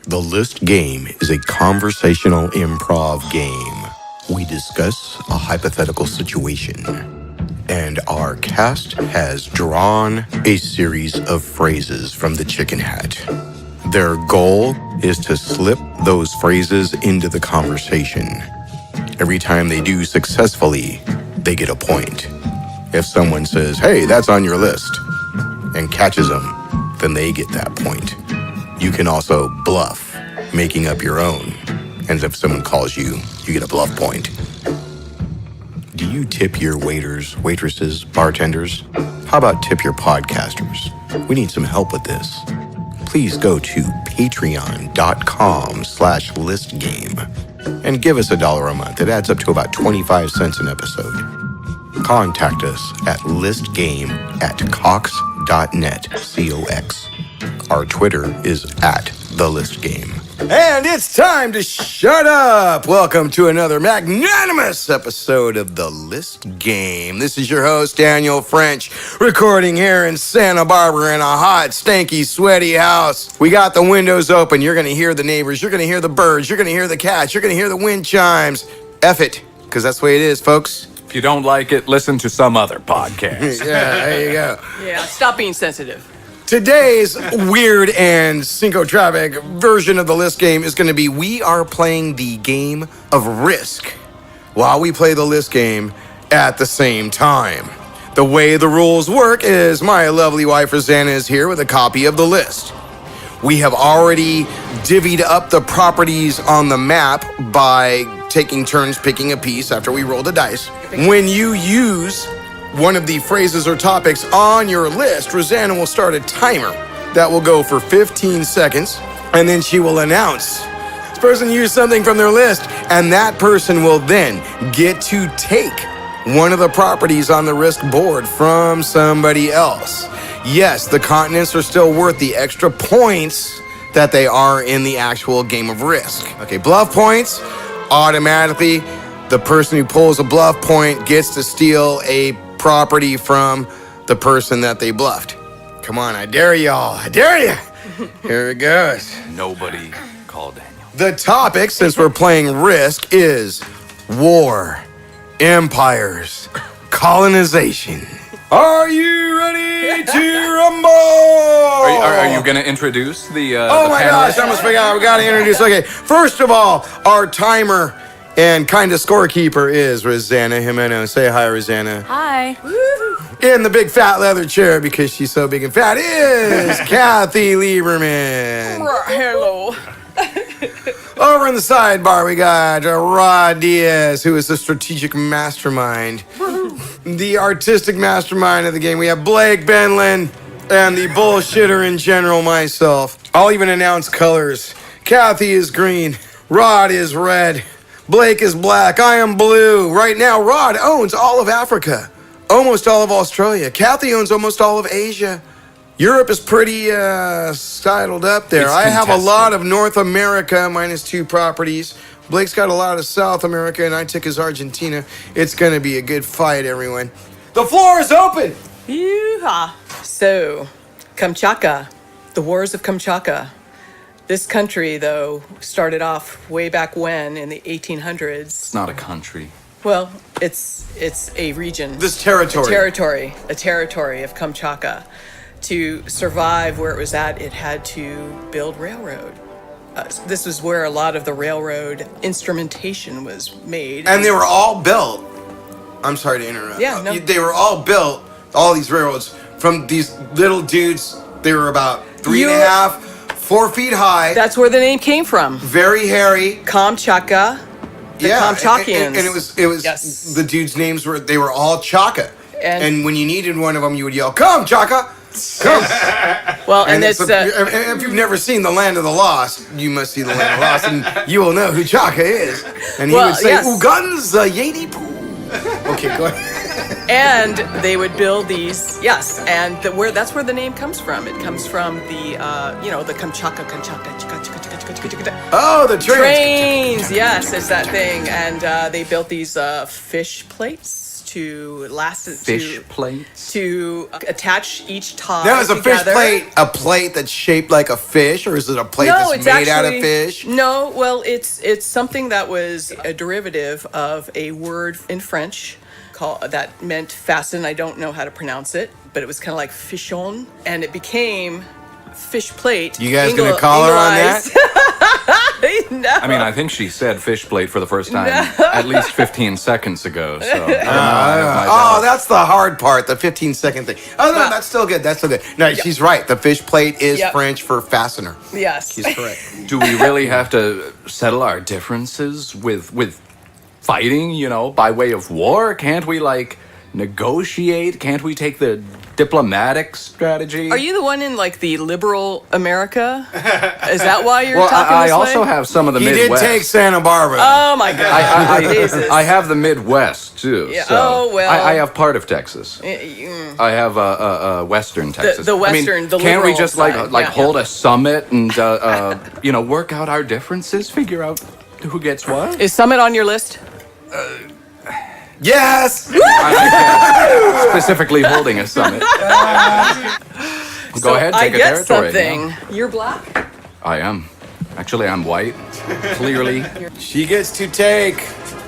The List Game is a conversational improv game. We discuss a hypothetical situation, and our cast has drawn a series of phrases from the chicken hat. Their goal is to slip those phrases into the conversation. Every time they do successfully, they get a point. If someone says, "Hey, that's on your list," and catches them, then they get that point. You can also bluff, making up your own. And if someone calls you, you get a bluff point. Do you tip your waiters, waitresses, bartenders? How about tip your podcasters? We need some help with this. Please go to patreon.com/listgame and give us $1 a month. It adds up to about 25 cents an episode. Contact us at listgame@cox.net, COX. Our Twitter is @TheListGame. And it's time to shut up! Welcome to another magnanimous episode of The List Game. This is your host, Daniel French, recording here in Santa Barbara in a hot, stanky, sweaty house. We got the windows open. You're going to hear the neighbors. You're going to hear the birds. You're going to hear the cats. You're going to hear the wind chimes. F it, because that's the way it is, folks. If you don't like it, listen to some other podcast. Yeah, there you go. Yeah, stop being sensitive. Today's weird and syncotropic version of the list game is going to be we are playing the game of Risk while we play the list game at the same time. The way the rules work is my lovely wife Rosanna is here with a copy of the list. We have already divvied up the properties on the map by taking turns picking a piece after we roll the dice. When you use one of the phrases or topics on your list, Rosanna will start a timer that will go for 15 seconds, and then she will announce this person used something from their list, and that person will then get to take one of the properties on the Risk board from somebody else. Yes, the continents are still worth the extra points that they are in the actual game of Risk. Okay, bluff points, automatically the person who pulls a bluff point gets to steal a property from the person that they bluffed. Come on, I dare y'all. I dare you. Here it goes. Nobody called Daniel. The topic, since we're playing Risk, is war, empires, colonization. Are you ready to rumble? Are you going to introduce the Oh my gosh, I almost forgot. We got to introduce. Okay, first of all, our timer and kind of scorekeeper is Rosanna Jimeno. Say hi, Rosanna. Hi. In the big fat leather chair, because she's so big and fat, is Kathy Lieberman. Hello. Over in the sidebar, we got Rod Diaz, who is the strategic mastermind, the artistic mastermind of the game. We have Blake Benlin, and the bullshitter in general, myself. I'll even announce colors. Kathy is green. Rod is red. Blake is black. I am blue. Right now, Rod owns all of Africa, almost all of Australia. Kathy owns almost all of Asia. Europe is pretty sidled up there. It's I have a contested. lot of North America, minus 2 properties. Blake's got a lot of South America, and I took his Argentina. It's going to be a good fight, everyone. The floor is open. Yeehaw. So, Kamchatka, the wars of Kamchatka. This country, though, started off way back when in the 1800s. It's not a country. Well, it's a region. This territory. A territory of Kamchatka. To survive where it was at, it had to build railroad. This was where a lot of the railroad instrumentation was made. And they were all built. I'm sorry to interrupt. Yeah, no. They were all built, all these railroads, from these little dudes. They were about 3.5, 4 feet high. That's where the name came from. Very hairy. Kamchatka. The Kamchatkians. And it was Yes. the dudes' names they were all Chaka. And- And when you needed one of them, you would yell, "Come, Chaka! Come!" Well, and it's if you've never seen The Land of the Lost, you must see The Land of the Lost, and you will know who Chaka is. And he Well, would say, yes. "Uganza Yeti Poo." Okay, go ahead. and they would build these. Yes, and that's where the name comes from. It comes from the the Kamchatka. Oh, the trains. Trains. Yes, it's that thing. And they built these fish plates to last Fish plates. to attach each tie. Now, is a fish together. plate a plate that's shaped like a fish, or is it a plate No, that's it's made out of actually- fish? No, well, it's something that was a derivative of a word in French that meant fasten. I don't know how to pronounce it, but it was kind of like fichon, and it became fish plate. You guys gonna call her on that? No. I mean, I think she said fish plate for the first time at least 15 seconds ago. So, I have my Oh, doubts. that's the hard part, the 15-second thing. Oh, no, that's still good. That's still good. No, she's right. The fish plate is Yep. French for fastener. Yes. She's correct. Do we really have to settle our differences with fighting, by way of war? Can't we, negotiate? Can't we take the diplomatic strategy? Are you the one in the liberal America? Is that why you're Well, talking I this also way? have some of the He Midwest. did take Santa Barbara. Oh my God! Jesus. I have the Midwest too. Yeah, So oh, well. I have part of Texas. I have Western Texas. the I mean, Western, the can't we liberal just side. Yeah. hold a summit and work out our differences, figure out who gets what? Is Summit on your list? Yes! I specifically holding a summit. Go ahead, take I a get territory. something. You're black? I am. Actually, I'm white. Clearly. She gets to take.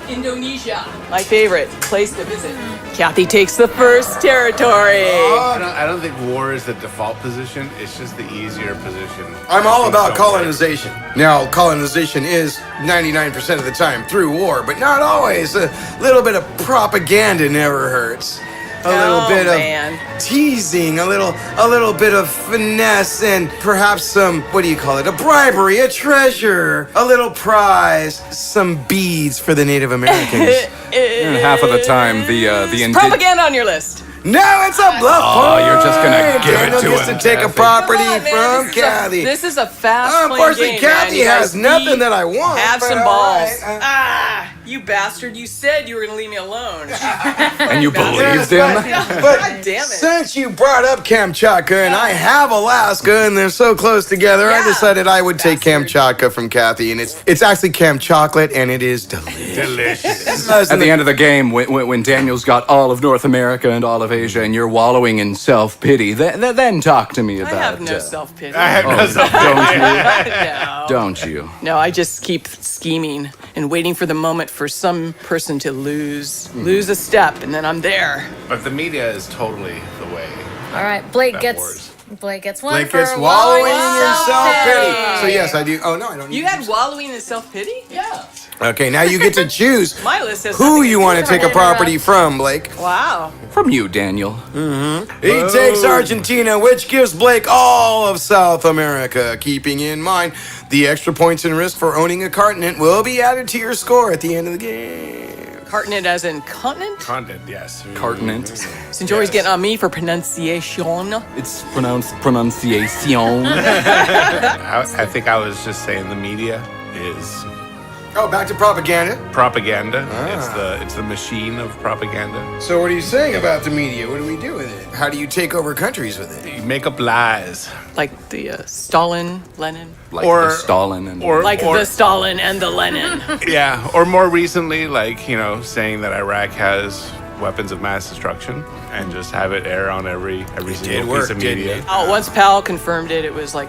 Indonesia. My favorite place to visit. Kathy takes the first territory. I don't think war is the default position. It's just the easier position. I'm all Things about don't work. colonization. Now, colonization is 99% of the time through war, but not always. A little bit of propaganda never hurts. A little bit man. of teasing, a little bit of finesse, and perhaps some, what do you call it? A bribery, a treasure, a little prize, some beads for the Native Americans. And half of the time, the Propaganda on your list. No, it's a bluff. Oh, you're just gonna point. give it Daniel to gets him, to take a Kathy. property Come on, man. from Kathy. This is a fast Unfortunately, playing game, Kathy man. You has guys nothing need- that I want. Have but some all balls. right. You bastard. You said you were going to leave me alone. And you believed him? But God damn it. since you brought up Kamchatka and I have Alaska and they're so close together, I Yeah. decided I would take Bastard. Kamchatka from Kathy, and it's actually Kam chocolate, and it is delicious. Delicious. At the end of the game, when Daniel's got all of North America and all of Asia, and you're wallowing in self-pity, then talk to me I about have no self-pity. I have no self- No. Don't you? No, I just keep scheming and waiting for the moment for some person to lose a step, and then I'm there. But the media is totally the way. All right, Blake That gets wars. Blake gets one Blake for gets wallowing in self-pity. self-pity. So yes, I do. Oh no, I don't. You had wallowing in self-pity? Yeah. Okay, now you get to choose My list has who nothing you do want to with take it. a property from, Blake. Wow. From you, Daniel. He takes Argentina, which gives Blake all of South America. Keeping in mind, the extra points and risk for owning a continent will be added to your score at the end of the game. Continent as in continent? Content, yes. Continent. Since you're always getting on me for pronunciation. It's pronounced pronunciation. I think I was just saying the media is Oh, back to propaganda. propaganda. It's the machine of propaganda. So what are you saying about the media? What do we do with it? How do you take over countries with it? You make up lies. Like the Stalin, Lenin. Like Or- the Stalin and Like the Stalin and the Lenin. Yeah, or more recently, saying that Iraq has weapons of mass destruction and just have it air on every single piece of media. Oh, once Powell confirmed it, it was like,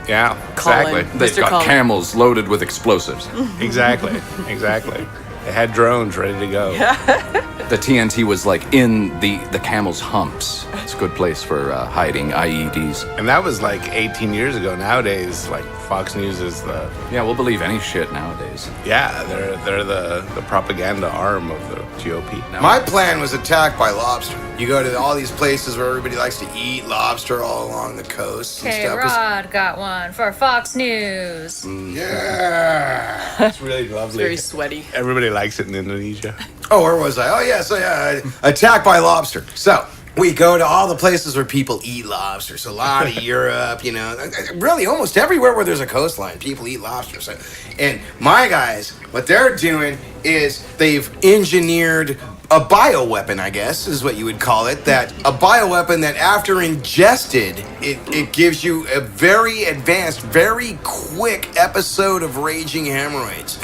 Yeah, Colin. exactly. they've Mr. got Collins. camels loaded with explosives. Exactly. They had drones ready to go. The TNT was in the camel's humps. It's a good place for hiding IEDs. And that was 18 years ago. Nowadays, Fox News is Yeah, we'll believe any shit nowadays. they're the propaganda arm of the GOP. My plan was attacked by lobster. You go to all these places where everybody likes to eat lobster all along the coast and Okay, stuff. 'cause- Rod got one for Fox News. Yeah. It's really it's lovely. very sweaty. Everybody likes it in Indonesia. Oh, where was I? Oh, yeah. So, yeah, attacked by lobster. So, we go to all the places where people eat lobster. So, a lot of Europe, really almost everywhere where there's a coastline, people eat lobster. So, and my guys, what they're doing is they've engineered a bioweapon, I guess, is what you would call it. That a bioweapon that after ingested, it gives you a very advanced, very quick episode of raging hemorrhoids.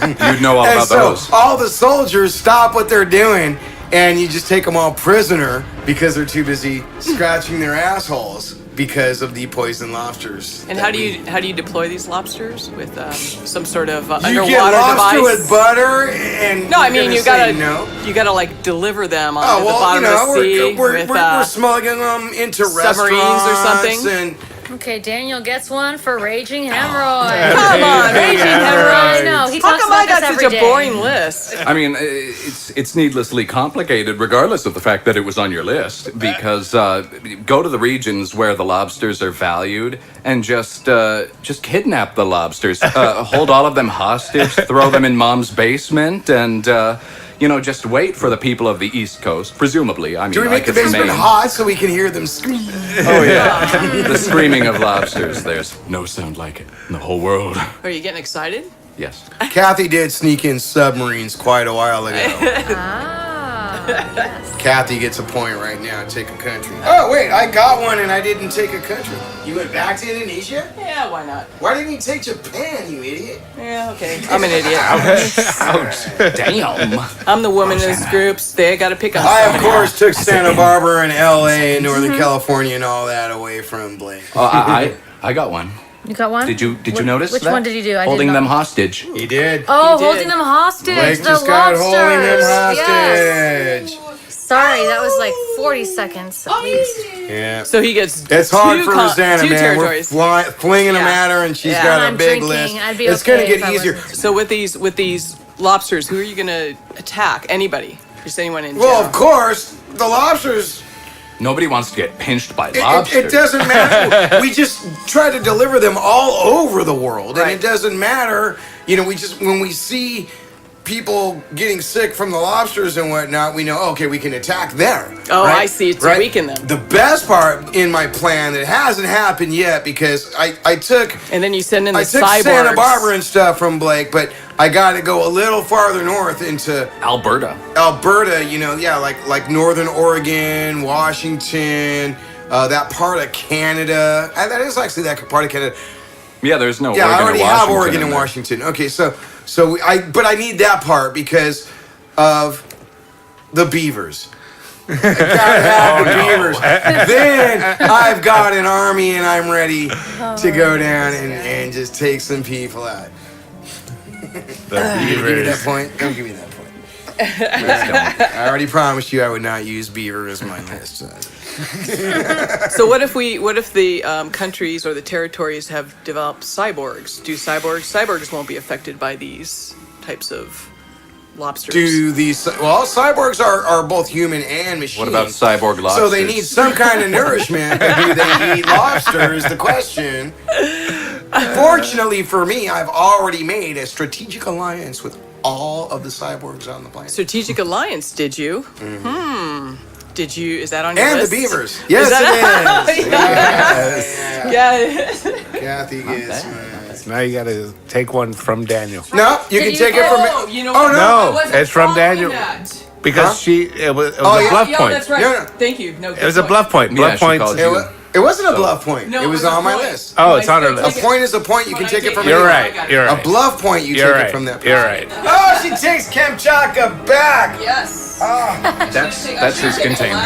You'd know all And about so those. all the soldiers stop what they're doing, and you just take them all prisoner because they're too busy scratching their assholes because of the poison lobsters. And how do you deploy these lobsters with some sort of You underwater get lobster device? with butter, and No, I you're mean gonna you say gotta no. you gotta like deliver them on Oh the well, bottom you know, of the sea we're with smuggling them into submarines or restaurants something? and Okay, Daniel gets one for raging hemorrhoid. Come on, raging I hemorrhoid. know. He How talks come I about got this such every a day. boring list? I mean, it's needlessly complicated, regardless of the fact that it was on your list. Because go to the regions where the lobsters are valued and just kidnap the lobsters, hold all of them hostage, throw them in mom's basement, and just wait for the people of the East Coast. Presumably, I mean, do we make the it's basement Maine. hot so we can hear them scream? Oh yeah, the screaming of lobsters. There's no sound like it in the whole world. Are you getting excited? Yes. Kathy did sneak in submarines quite a while ago. Yes. Kathy gets a point right now. Take a country. Oh wait, I got one and I didn't take a country. You went back to Indonesia? Yeah, why not? Why didn't you take Japan, you idiot? Yeah, okay. I'm an idiot. Damn. I'm the woman in these groups. They got to pick on I, of somebody. course, took Santa Barbara and L.A. and Northern California and all that away from Blake. Oh, I got one. You got one? Did you notice Which that? one did you do? I Holding didn't them know. hostage. He did. Oh, He did. holding them hostage. Blake the just got lobsters. holding them Yes. hostage. Sorry, that was like 40 seconds at least. Yeah. So he gets It's hard two for con- Rosanna, two man. We're territories. flinging them Yeah. at her, and she's Yeah. got a I'm big drinking. list. I'd be It's okay going to if get I easier. wasn't. So with these lobsters, who are you gonna attack? Anybody? Just anyone in Well, general? of course, the lobsters. Nobody wants to get pinched by It lobsters. doesn't matter. We just try to deliver them all over the world, and Right. it doesn't matter. We just when we see people getting sick from the lobsters and whatnot, we know okay, we can attack there. Oh, right? I see. To Right? weaken them. The best part in my plan that hasn't happened yet because I took And then you send in the I took cyborgs. Santa Barbara and stuff from Blake, but I got to go a little farther north into Alberta. Alberta. Like northern Oregon, Washington, that part of Canada. That is actually that part of Canada. Yeah, there's no Yeah, Oregon I already or have Washington Oregon in and there. Washington. Okay, but I need that part because of the beavers. I gotta have the beavers. Then I've got an army and I'm ready to go down and just take some people out. The Give me that beavers. point. Don't give me that point. I already promised you I would not use beaver as my list. So what if the countries or the territories have developed cyborgs? Do cyborgs won't be affected by these types of lobsters? Cyborgs are both human and machine. What about cyborg lobsters? So they need some kind of nourishment. Do they eat lobster is the question. Fortunately for me, I've already made a strategic alliance with all of the cyborgs on the planet. Strategic alliance? Did you? Did you? Is that on your And list? the beavers. Yes, it is. Yes. Yeah. Kathy gets Now you gotta take one from Daniel. No, you can take it from me. You know Oh, what? no. I No, wasn't it's from following Daniel. that. Because it was Oh, a yeah. bluff Yeah, point. that's right. No, no. Thank you. No, It was a bluff point. Yeah, Bluff she points. called It wasn't a bluff point. No, it was it was a on my point. list. Oh, it's on her A list. point is a point. You can take it from You're anyone. right. You're A right. bluff point, you You're take right. it from that person. You're right. Oh, she takes Kamchatka back. Yes. That's his container.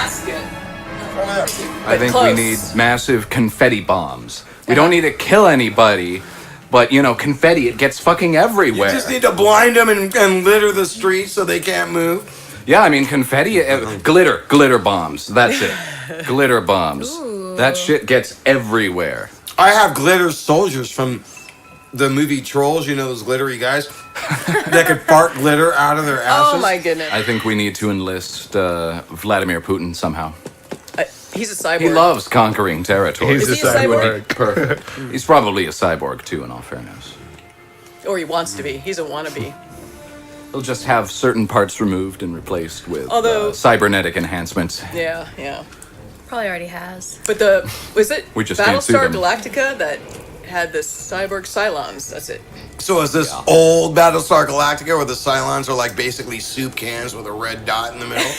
I think we close. need massive confetti bombs. We don't need to kill anybody, but confetti, it gets fucking everywhere. You just need to blind them and litter the streets so they can't move. Yeah, I mean confetti, glitter bombs. That's it. Glitter bombs. That shit gets everywhere. I have glitter soldiers from the movie Trolls. You know those glittery guys that could fart glitter out of their asses. Oh my goodness. I think we need to enlist Vladimir Putin somehow. He's a cyborg. He loves conquering territory. He's Is a he a cyborg? cyborg. Perfect. He's probably a cyborg too, in all fairness. Or he wants to be. He's a wannabe. He'll just have certain parts removed and replaced with Although- cybernetic enhancements. Yeah. Probably already has. But was it We just can't sue Battlestar them. Galactica that had the cyborg Cylons. That's it. So is this old Battlestar Galactica where the Cylons are like basically soup cans with a red dot in the middle?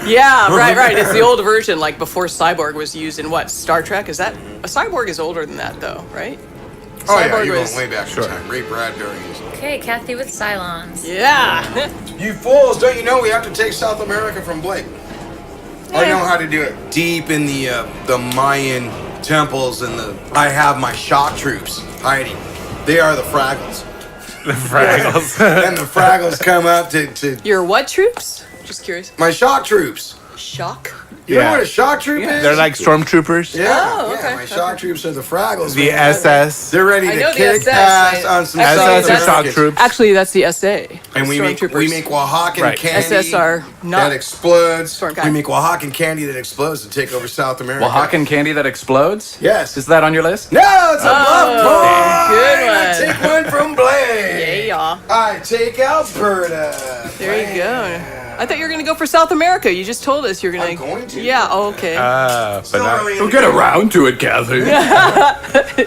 Yeah, right. It's the old version, like before cyborg was used in what, Star Trek? Is that a cyborg is older than that though, right? Oh yeah, Cyborg you're was- going way back in time. Ray Bradbury. Okay, Kathy with Cylons. Yeah. You fools! Don't you know we have to take South America from Blake? I know how to do it. Deep in the Mayan temples and I have my shock troops hiding. They are the Fraggles. The Fraggles. And the Fraggles come up to Your what troops? Just curious. my shock troops. Shock? You know what a shock troop is? They're like stormtroopers. Yeah, Oh, yeah. okay, My shock troops are the Fraggles. The man. SS. They're ready I to know the kick SS, ass right? on some Actually, South SS are shock Americans. troops. Actually, that's the SA. And we make Stormtroopers. Oaxacan Right. candy SS are not that explodes. Storm We guy. make Oaxacan candy that explodes to take over South America. Oaxacan candy that explodes? Yes. Is that on your list? No, it's a bluff point. good one. I take one from Blake. Yeah. I take Alberta. There you go. I thought you were going to go for South America. You just told us you're going I'm going to. Yeah, oh, okay. But Still not, early in We'll the get game. around to it, Kathy.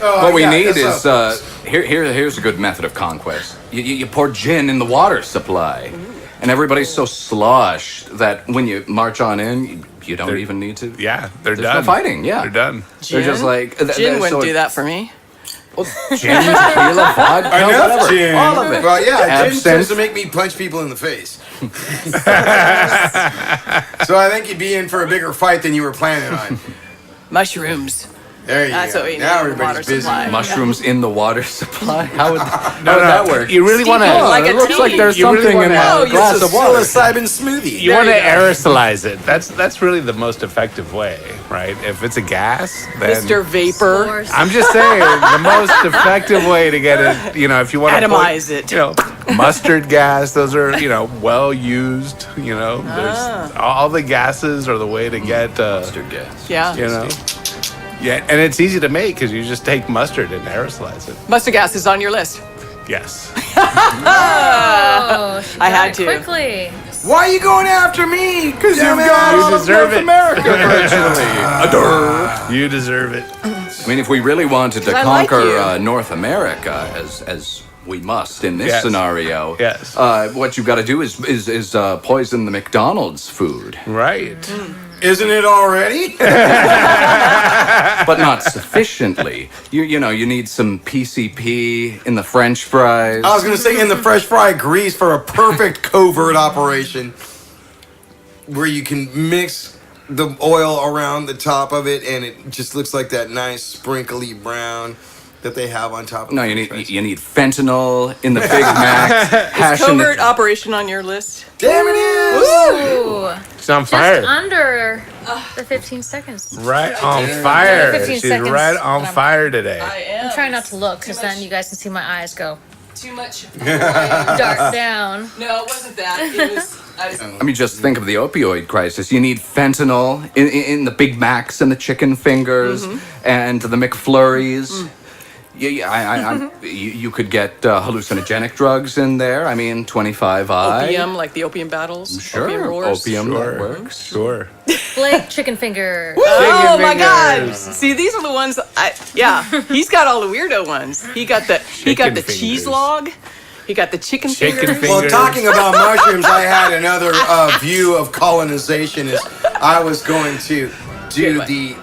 Oh, What we yeah, need that's is up. here's a good method of conquest. You pour gin in the water supply, and everybody's so sloshed that when you march on in, you don't even need to. yeah, they're There's done. no fighting. Yeah, They're done. They're just like Gin wouldn't do that for me. Gin, tequila, vodka, Enough whatever, gin. all of it. Well, yeah, gin Absinthe. tends to make me punch people in the face. So I think you'd be in for a bigger fight than you were planning on. Mushrooms. There you That's go. what we need Now in the water everybody's busy. supply. Mushrooms in the water supply? How would that work? You really want Steam to. like it a looks like tea. there's You really something in wanna- a glass of water. Psilocybin smoothie. You There want to you go. aerosolize it. That's really the most effective way, right? If it's a gas, then Mr. Vapor. Source. I'm just saying the most effective way to get it. You know, if you want to Atomize it. You know, mustard gas. Those are well used. You know, there's all the gases are the way to get. Mustard gas. Yeah. You know. Yeah, and it's easy to make because you just take mustard and aerosolize it. Mustard gas is on your list. Yes. Oh, she I got had it to. quickly. Why are you going after me? Because You deserve it. Originally. You deserve it. I mean, if we really wanted to 'Cause I like conquer you. North America, as we must in this Yes. scenario, Yes. what you've got to do is poison the McDonald's food, Right. Isn't it already? but not sufficiently. You need some PCP in the French fries. I was going to say in the fresh fry grease for a perfect covert operation where you can mix the oil around the top of it and it just looks like that nice sprinkly brown that they have on top of No, the you french fries. need fentanyl in the Big Mac. hash in Covert the, operation on your list. Damn it is! Ooh, She's on just fire. under the 15 seconds. Right on fire. 15 She's seconds. right on fire today. am. I'm trying not to look because then you guys can see my eyes go Too much. dart down. No, it wasn't that. It was. I mean, just think of the opioid crisis. You need fentanyl in the Big Macs and the chicken fingers and the McFlurries. You could get hallucinogenic drugs in there. I mean, 25I. Opium, like the opium battles. Sure, Opium wars. opium that Sure. works. Sure. Blake chicken finger. Oh my God! fingers. See, these are the ones. He's got all the weirdo ones. He got the Chicken cheese fingers. log. He got the chicken Chicken fingers. fingers. Well, talking about mushrooms, I had another view of colonization. Is I was going to do the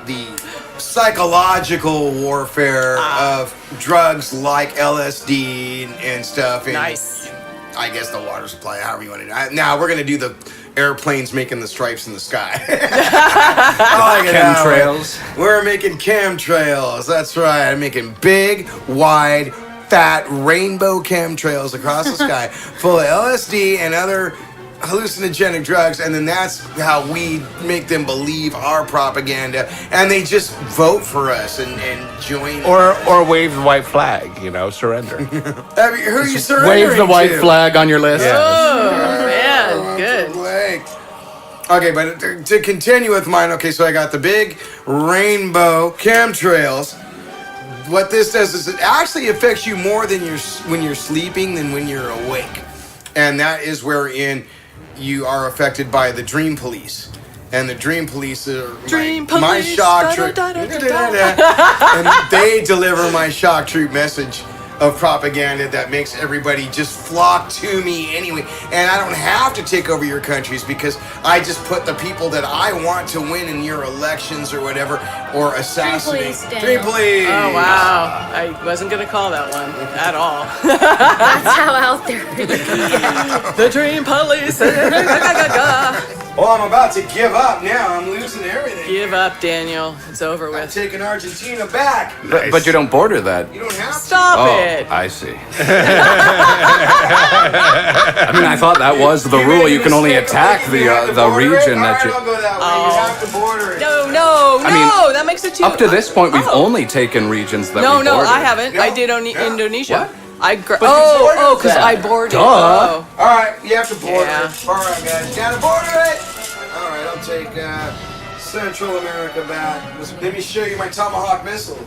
psychological warfare of drugs like LSD and stuff. And Nice. I guess the water supply, however you want to do it. Now we're going to do the airplanes making the stripes in the sky. I like it that way. Chemtrails. We're making chemtrails. That's right. I'm making big, wide, fat rainbow chemtrails across the sky full of LSD and other hallucinogenic drugs, and then that's how we make them believe our propaganda, and they just vote for us and join. Or wave the white flag, surrender. I mean, who are you surrendering Wave the white to? flag on your list. Yeah. Oh man, good. Blake. Okay, but to continue with mine, okay, so I got the big rainbow chemtrails. What this does is it actually affects you more than when you're sleeping than when you're awake. And that is wherein you are affected by the dream police. and the Dream Police are Dream my Police, shock troop. And they deliver my shock troop message of propaganda that makes everybody just flock to me anyway. And I don't have to take over your countries because I just put the people that I want to win in your elections or whatever, or assassinate. Police, Daniel. Dream Police. Oh, wow. I wasn't going to call that one at all. That's how out there it is. The Dream Police. Well, I'm about to give up now. I'm losing everything. Give up, Daniel. It's over I'm with. taking Argentina back. But you don't border that. You don't have to. Stop Oh, it. I see. I mean, I thought that was the rule. You can only attack the region that you. I'll go that way. You have to border it. No, I mean, that makes it too. Up to this point, we've Oh. only taken regions that No, we no, bordered. I haven't. No? I did Yeah. Indonesia. What? Because I boarded. Oh. All right, you have to border Yeah. it. All right, guys, you gotta border it. All right, I'll take Central America back. Let me show you my Tomahawk missile.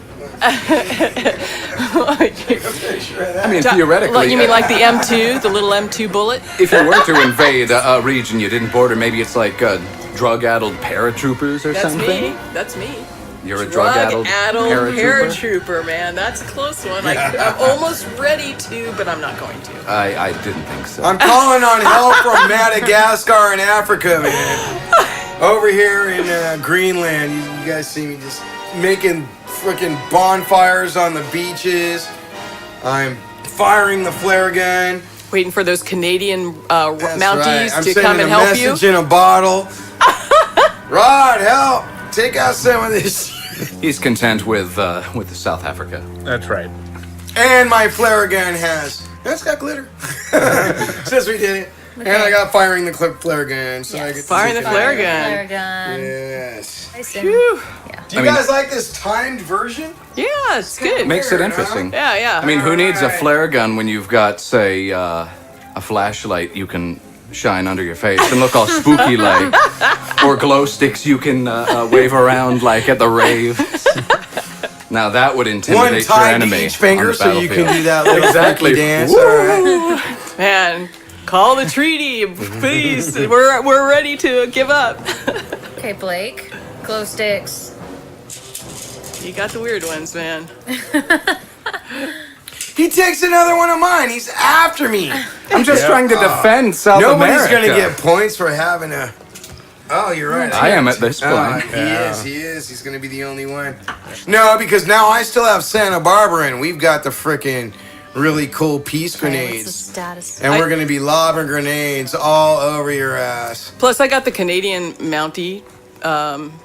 I mean, theoretically, You mean like the M2, the little M2 bullet? if you were to invade a region you didn't border, maybe it's like drug-addled paratroopers or That's something. me. That's me. You're a drug-addled paratrooper. paratrooper, man. That's a close one. I'm almost ready to, but I'm not going to. I didn't think so. I'm calling on help from Madagascar and Africa, man. Over here in Greenland, you guys see me just making freaking bonfires on the beaches. I'm firing the flare gun. Waiting for those Canadian That's Mounties right. I'm to sending come and a help you. message in a bottle. Rod, help! Take out some of this. He's content with South Africa. That's right. And my flare gun it's got glitter. Since we did it. And I got firing the flare gun. So I get to Firing take the it flare out. gun. Flare gun. Yes. Nice and- Phew. Yeah. Do you guys like this timed version? Yeah, it's good. Makes it interesting. Yeah. I mean, who needs a Alright. flare gun when you've got, say, a flashlight you can shine under your face and look all spooky like, or glow sticks you can wave around like at the rave. Now that would One intimidate your tied to enemy each finger on the so you can battlefield. do that little Exactly. freaky dance. All right. Man, call the treaty, please. We're ready to give up. Okay, Blake. Glow sticks. You got the weird ones, man. He takes another one of mine. He's after me. I'm just trying to defend South Nobody's America. going to get points for having a... Oh, you're right. I am at this point. He is. He's going to be the only one. No, because now I still have Santa Barbara, and we've got the frickin' really cool peace Okay, what's the grenades. status? And we're going to be lobbing grenades all over your ass. Plus, I got the Canadian Mountie,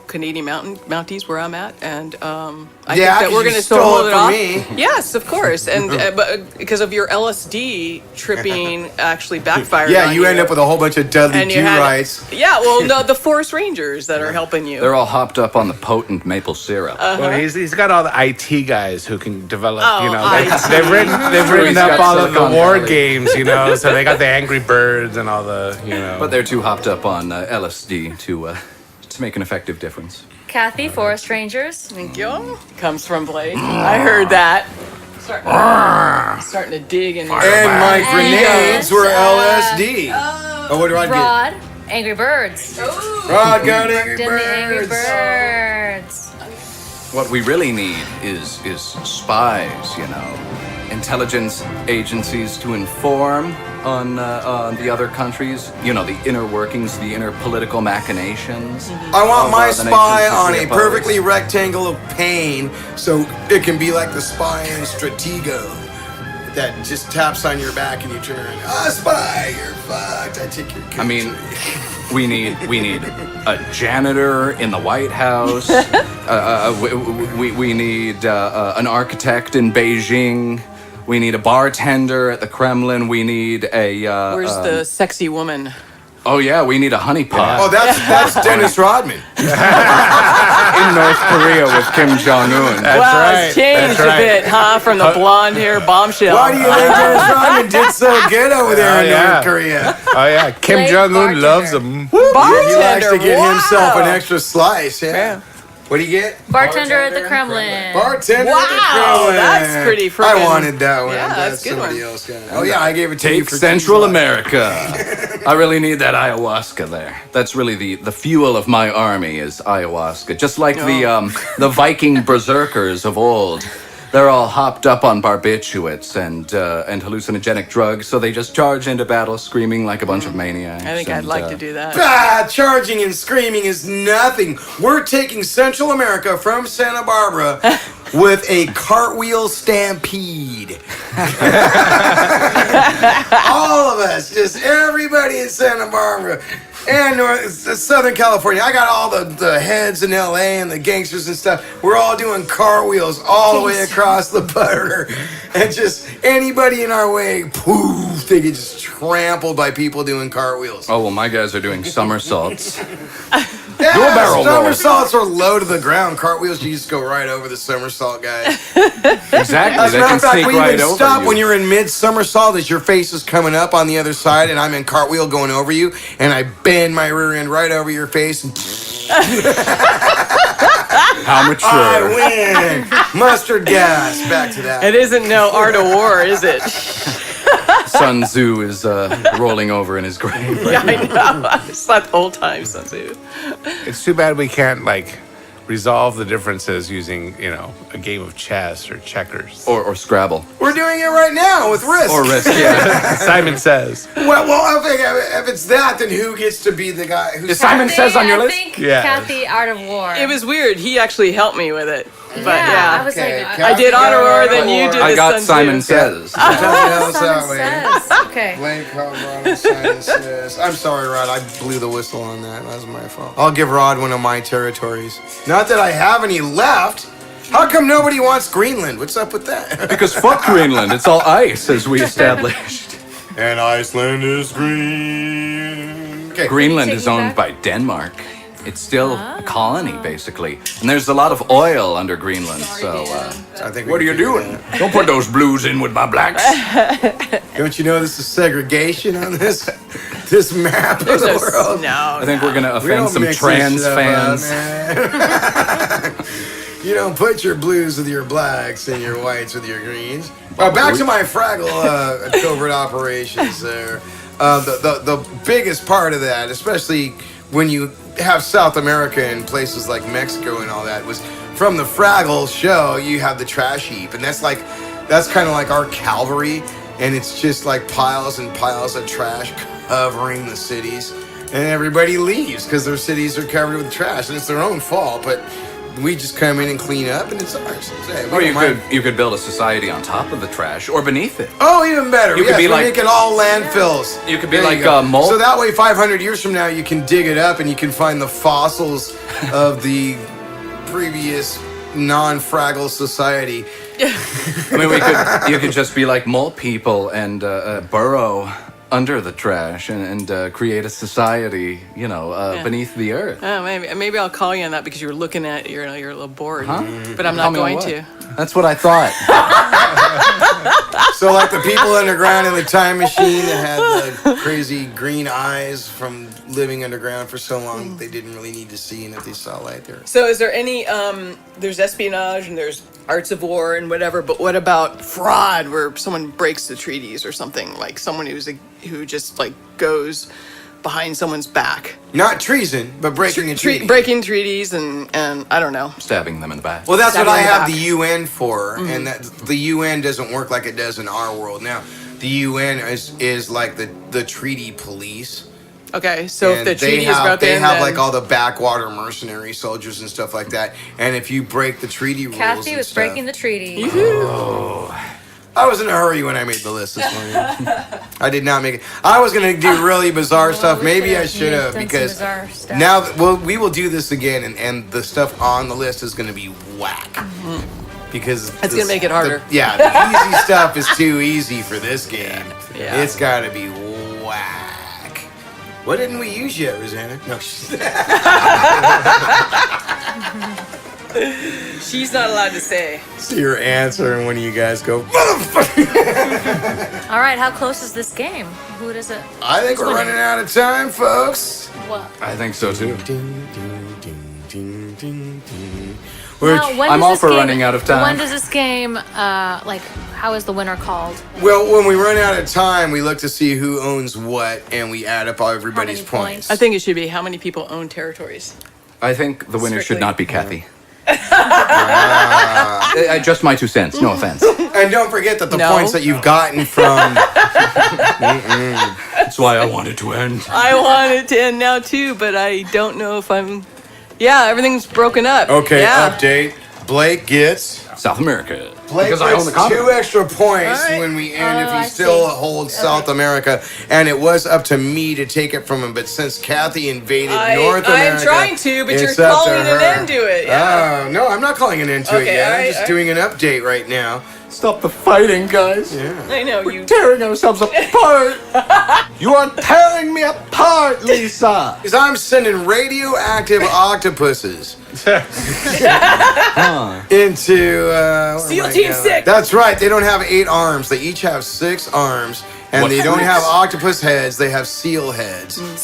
Canadian Mounties where I'm at, and I think that we're going to stole hold it it from off. me. Yes, of course, and but because of your LSD tripping, actually backfired. Yeah, on you end up with a whole bunch of Dudley and you Do had, rights. Yeah, well, no, the Forest Rangers that are helping you. They're all hopped up on the potent maple syrup. Well, he's got all the IT guys who can develop. Oh, You know, IT. they've written He's up got all of the Silicon war Valley. games. You know, so they got the Angry Birds and all the But they're too hopped up on LSD to make an effective difference. Kathy, Forest Rangers. Thank you. Comes from Blake. I heard that. Starting to dig in there. And my grenades And, were LSD. Oh, what do I get? Rod, Angry Birds. Rod got Angry Did the Angry Birds. Birds. What we really need is spies, you know, intelligence agencies to inform on the other countries, you know, the inner workings, the inner political machinations. I want of, my the spy nations on we a oppose. perfectly rectangle of pain so it can be like the spy in Stratego that just taps on your back and you turn around. Spy, you're fucked. I take your country. I mean, we need a janitor in the White House. We need an architect in Beijing. We need a bartender at the Kremlin. We need a. Where's the sexy woman? Oh yeah, we need a honeypot Oh, that's Dennis Rodman. in North Korea with Kim Jong Un. right. It's changed That's right. a bit, huh? From the blonde hair bombshell. Why do you think Dennis Rodman did so good over there in yeah. North Korea? Oh yeah, Kim Blake Jong Un bartender. loves them. Bartender. He likes to get himself an wow. extra slice. Yeah. What do you get? Bartender at the Kremlin. Bartender at the Wow, Kremlin. that's pretty I freaking- wanted that one. Yeah, I'm glad that's a good somebody one. else got it. Oh yeah, I gave it to you Take for Central cheese. America. I really need that ayahuasca there. That's really the fuel of my army is ayahuasca. Just like the Viking berserkers of old. They're all hopped up on barbiturates and hallucinogenic drugs, so they just charge into battle screaming like a bunch of maniacs. I think I'd like to do that. Charging and screaming is nothing. We're taking Central America from Santa Barbara with a cartwheel stampede. All of us, just everybody in Santa Barbara and Southern California. I got all the heads in LA and the gangsters and stuff. We're all doing cartwheels all the way across the border. And just anybody in our way, poof, they get just trampled by people doing cartwheels. Oh, well, my guys are doing somersaults. Yeah, Do a barrel roll. somersaults are low to the ground. Cartwheels, you just go right over the somersault guy. Exactly. As a They matter can of fact, sneak we right even over stop you. when you're in mid-somersault as your face is coming up on the other side and I'm in cartwheel going over you and I bend my rear end right over your face and How mature. I win. Mustard gas. Back to that. It isn't no art of war, is it? Sun Tzu is rolling over in his grave. Yeah, I know. It's that whole time, Sun Tzu. It's too bad we can't like resolve the differences using, a game of chess or checkers. Or Scrabble. We're doing it right now with Risk. Or Risk, yeah. Simon Says. Well, if it's that, then who gets to be the guy who's... Simon Says on your I list? think Yeah. Kathy, Art of War. It was weird. He actually helped me with it. But I yeah. was Okay, like, I did Art of War, then you did I the got Sun Tzu. Simon Says. Simon Simon Says. Okay. Blake Colorado Simon Says. I'm sorry, Rod. I blew the whistle on that. That was my fault. I'll give Rod one of my territories. Not that I have any left. How come nobody wants Greenland? What's up with that? Because fuck Greenland, it's all ice, as we established. And Iceland is green. Okay. Greenland Take is you owned back? by Denmark. It's still a colony, basically. And there's a lot of oil under Greenland, so... I think we what are can you figure doing? that. Don't put those blues in with my blacks. Don't you know this is segregation on this map of There's the no, world? no. I think we're going to We don't offend some mix this trans shit up, fans. man. You don't put your blues with your blacks and your whites with your greens. Back to my Fraggle covert operations there. The biggest part of that, especially when you have South America and places like Mexico and all that, was from the Fraggle show, you have the trash heap. And that's kind of like our cavalry. And it's just like piles and piles of trash covering the cities. And everybody leaves because their cities are covered with trash. And it's their own fault, but we just come in and clean up and it's ours. Hey, we Or don't mind. you could build a society on top of the trash or beneath it. Oh, even better. You could be we like- make it all landfills. You could be There like, you go. Mole. So that way, 500 years from now, you can dig it up and you can find the fossils of the previous non-Fraggle society. I mean, you could just be like mole people and burrow under the trash and create a society, beneath the earth. Oh, maybe I'll call you on that because you were looking at you're a little bored. Huh? But I'm Call not me on going what? to. That's what I thought. So like the people underground in the time machine that had the crazy green eyes from living underground for so long, they didn't really need to see, and if they saw light there. So is there any there's espionage and there's arts of war and whatever, but what about fraud where someone breaks the treaties or something, like someone who just like goes behind someone's back? Not treason, but breaking a treaty. Breaking treaties and I don't know. Stabbing them in the back. Well, that's what Stabbing I in the have back. the UN for, and that the UN doesn't work like it does in our world. Now, the UN is like the treaty police. Okay, so if And the treaty is about they then, have then like all the backwater mercenary soldiers and stuff like that. And if you break the treaty rules, Kathy and was stuff, breaking the treaty. I was in a hurry when I made the list this morning. I did not make it. I was gonna do really bizarre stuff. we Maybe I could've should have done some because bizarre stuff. now we will do this again, and the stuff on the list is gonna be whack. Because That's gonna make it harder. the easy stuff is too easy for this game. Yeah. It's got to be whack. What didn't we use yet, Rosanna? No. she's not allowed to say. See your answer, and when you guys go, motherfucker. All right, how close is this game? Who does it? I think we're running out of time, folks. What? I think so too. Now, when I'm does all this for game- running out of time. When does this game, how is the winner called? Well, when we run out of time, we look to see who owns what, and we add up all everybody's many points. points? I think it should be how many people own territories. I think the winner should Strictly. not be Kathy. Just my 2 cents. No offense. And don't forget that the No. points that you've gotten from That's why I wanted to end. I want it to end now too, but I don't know if I'm. Yeah, everything's broken up. okay, Yeah. update. Blake gets South America. Blake because I own the gets continent. 2 extra points All right. when we end Oh, if he I still see. holds South America, and it was up to me to take it from him. But since Kathy invaded North I America, am trying to, but you're it's up to calling an her. end to it. Yeah. No, I'm not calling an end to it Okay, yet. all I'm right, just all doing an update right now. Stop the fighting, guys. I know you. Tearing ourselves apart. You are tearing me apart, Lisa. Because I'm sending radioactive octopuses into SEAL where am I Team going? 6. That's right. They don't have 8 arms. They each have 6 arms, and What they don't freaks? have octopus heads. They have seal heads. Then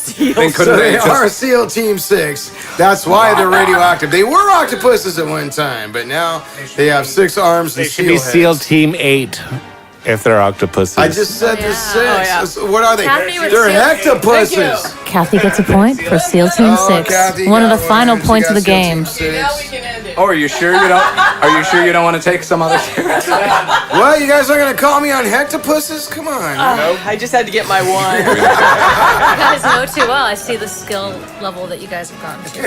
So couldn't they they are just... SEAL Team 6. That's why they're radioactive. They were octopuses at one time, but now they have 6 arms They and should seal be heads. SEAL Team 8 if they're octopuses. I just said Oh, the yeah. 6. What are they? Kathy was They're SEAL- hectopuses. Kathy gets a point for SEAL Team 6. Kathy One of got the final one. She points of got the SEAL Team game. 6. Now we can end it. Oh, are you sure you don't? Are you sure you don't want to take some other? What? You guys are gonna call me on hectopuses? Come on. I just had to get my one. You guys know too well. I see the skill level that you guys have gotten to.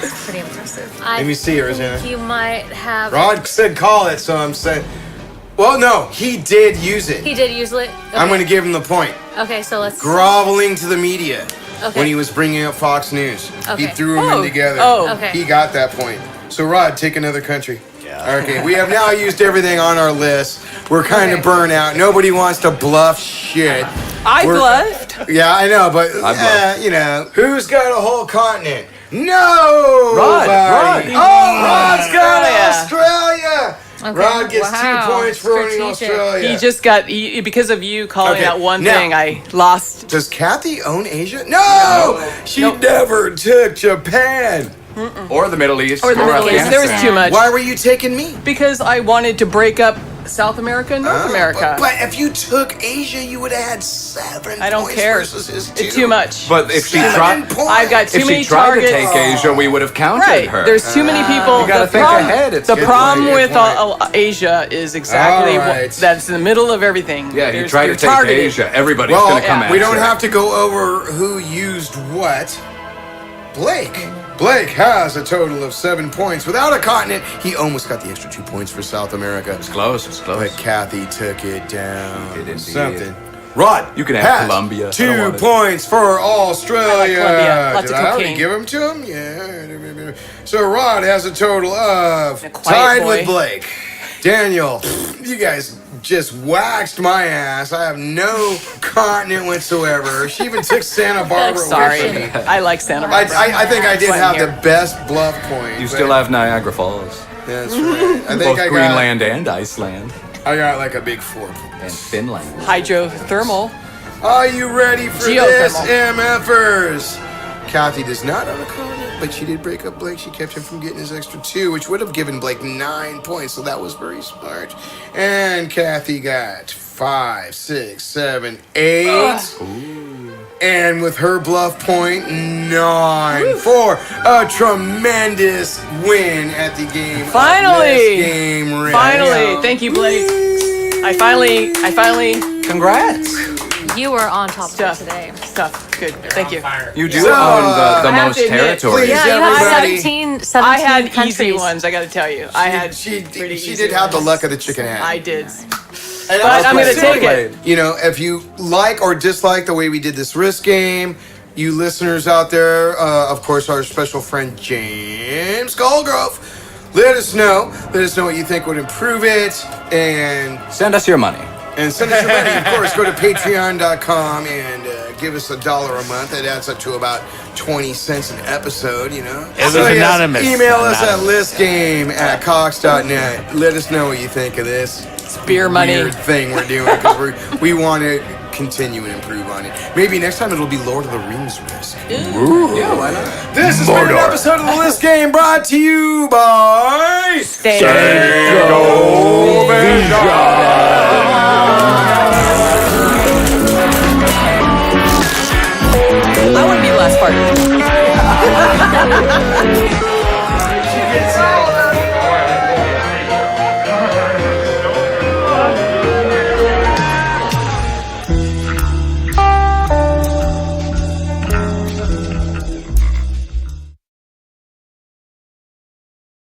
It's pretty impressive. Let me see, Rosanna. You might have. Rod said call it, so I'm saying. Well, no, he did use it. He did use it. Okay. I'm going to give him the point. Okay, so let's. Groveling to the media Okay. when he was bringing up Fox News. He Okay. threw them in together. Oh. Okay. He got that point. So, Rod, take another country. Yeah. Okay, we have now used everything on our list. We're kind of Okay. burnt out. Nobody wants to bluff shit. I We're- bluffed. Yeah, I know, but bluffed. you know, who's got a whole continent? No. Rod. Oh, Rod's got Australia. Australia. Okay. Rod gets Wow. 2 points for owning Strategic. Australia. He just got because of you calling Okay, that one now- thing. I lost. Does Kathy own Asia? No, she never took Japan. Or the Middle East. Or the Middle East. There was too much. Why were you taking me? Because I wanted to break up South America and North America. But if you took Asia, you would have had 7 I don't points care. versus his 2. It's too much. But if she 7 tried, points. I've got too if many she tried targets. to take Asia, we would have counted Right. her. There's too many people. You gotta The think problem- ahead. It's The good problem point, with good Asia is exactly All right. that's in the middle of everything. yeah, you There's- try to you're take targeted. Asia, everybody's Well, gonna come at we you. don't have to go over who used what. Blake. Blake has a total of 7 points. Without a continent, he almost got the extra 2 points for South America. It's close. It's close. But Kathy took it down. Did indeed. Something. Rod, You can have has Colombia. I don't 2 want it. points for Australia. Colombia. Lots Did of I already cocaine. give him to him? Yeah. So Rod has a total of A quiet tied boy. with Blake. Daniel, you guys just waxed my ass. I have no continent whatsoever. She even took Santa Barbara Sorry, with me. I like Santa Barbara. I think I did That's why have I'm the here. best bluff point. You but- still have Niagara Falls. That's right. I think Both I Greenland and Iceland. got like a big 4 points. And Finland. Hydrothermal. Are you ready for Geothermal. this, MFers? Kathy does not own a continent, but she did break up Blake. She kept him from getting his extra 2, which would have given Blake 9 points, so that was very smart. And Kathy got 5, 6, 7, 8. And with her bluff point, 9 for a tremendous win at the game. of Finally! This game, Rick. Finally, thank you, Blake. I finally. Congrats! You were on top Stuff. of it today. Stuff. Good. Thank you. You do So, own the I have most to admit, territory. please, Yeah, you everybody. had 17 I had countries. easy ones. I got to tell you, I had She pretty easy did have the ones. luck of the chicken hat. I did. And But I'm also, gonna take it. You know, if you like or dislike the way we did this risk game, you listeners out there, of course, our special friend James Goldgrove, let us know. Let us know what you think would improve it, and Send us your money. send us your money. Of course, go to Patreon.com and give us $1 a month. That adds up to about 20 cents an episode. You know. It was anonymous. Email us at Anonymous. listgame@cox.net. Let us know what you think of this Beer money. weird thing we're doing because we want to continue and improve on it. Maybe next time it'll be Lord of the Rings risk. Yeah, why not? This has been an episode of the List Game. game brought to you by I want to be the last part.